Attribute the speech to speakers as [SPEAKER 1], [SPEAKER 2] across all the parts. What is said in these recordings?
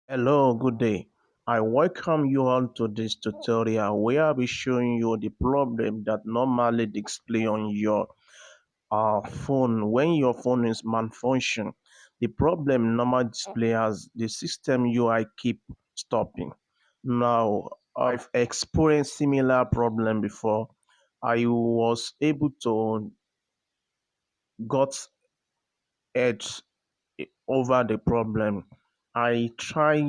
[SPEAKER 1] Hello, good day. I welcome you all to this tutorial where I'll be showing you the problem that normally display on your phone when your phone is malfunction. The problem normally display as the system UI keep stopping. Now, I've experienced similar problem before. I was able to got edge over the problem. I try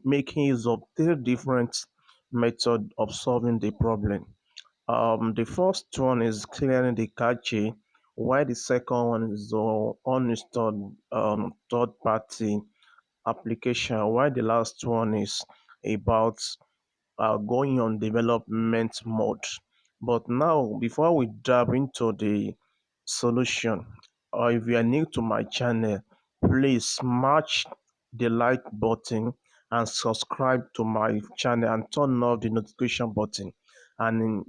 [SPEAKER 1] making use of three different methods of solving the problem. The first one is clearing the cache, while the second one is the uninstalled third-party application, while the last one is about going on development mode. But now, before we dive into the solution, or if you are new to my channel, please smash the like button and subscribe to my channel and turn off the notification button. And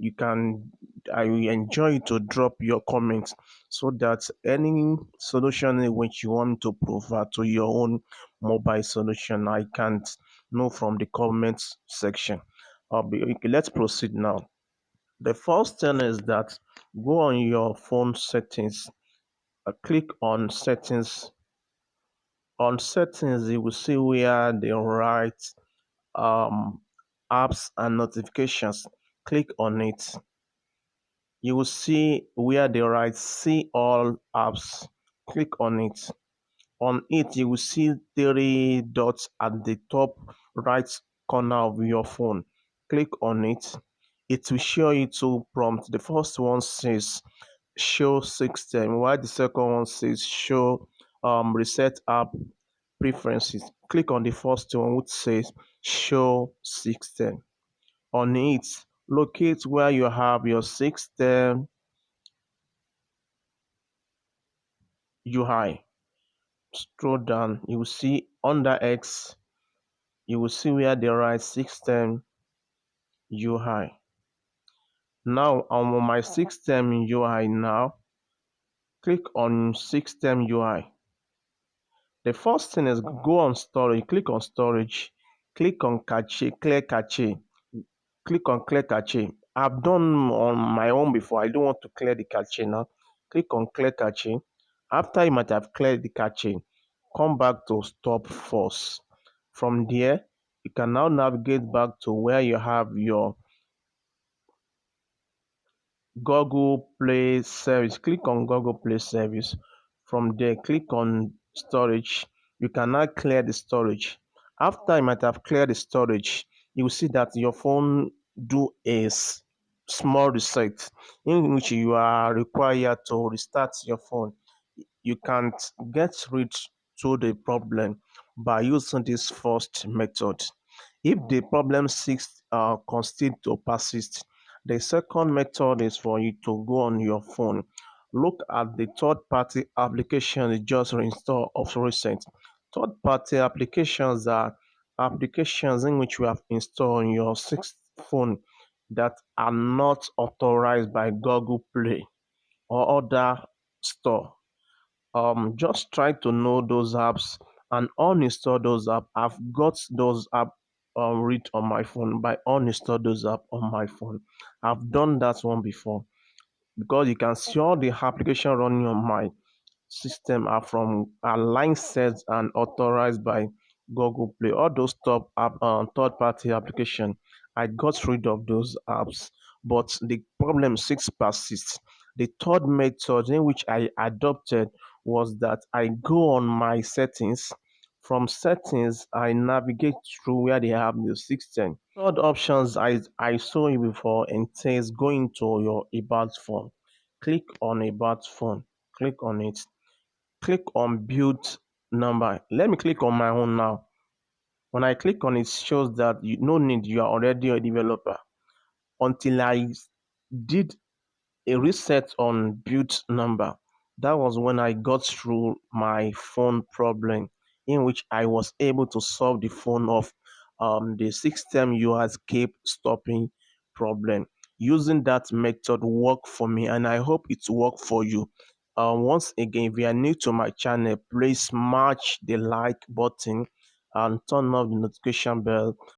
[SPEAKER 1] I will enjoy to drop your comments so that any solution in which you want to provide to your own mobile solution, I can't know from the comments section. Okay, let's proceed now. The first thing is that go on your phone settings, click on settings. On settings, you will see where they write apps and notifications. Click on it. You will see where they write see all apps. Click on it. On it, you will see three dots at the top right corner of your phone. Click on it. It will show you two prompts. The first one says show system, while the second one says show reset app preferences. Click on the first one which says show system. On it, locate where you have your system UI. Scroll down, you will see under X, you will see where they write system UI. Now I'm on my system UI now. Click on system UI. The first thing is go on storage, click on storage, click on cache, clear cache, click on clear cache. I've done on my own before. I don't want to clear the cache now. Click on clear cache. After you might have cleared the cache, come back to stop force. From there, you can now navigate back to where you have your Google Play service. Click on Google Play service. From there, click on storage. You can now clear the storage. After you might have cleared the storage, you will see that your phone do a small reset in which you are required to restart your phone. You can't get rid to the problem by using this first method. If the problem seeks continue to persist, the second method is for you to go on your phone. Look at the third-party application you just reinstalled of recent. Third-party applications are applications in which you have installed on your sixth phone that are not authorized by Google Play or other store. Just try to know those apps and uninstall those apps. I've got those apps read on my phone by uninstall those apps on my phone. I've done that one before because you can see all the application running on my system are licensed and authorized by Google Play. All those top app, third-party application, I got rid of those apps, but the problem six persists. The third method in which I adopted was that I go on my settings. From settings, I navigate through where they have the system. Third options I saw you before entails going to your about phone. Click on about phone. Click on it. Click on build number. Let me click on my own now. When I click on it, shows that you no need, you are already a developer. Until I did a reset on build number, that was when I got through my phone problem, in which I was able to solve the phone of the system UI keep stopping problem. Using that method worked for me, and I hope it worked for you. Once again, if you are new to my channel, please smash the like button and turn off the notification bell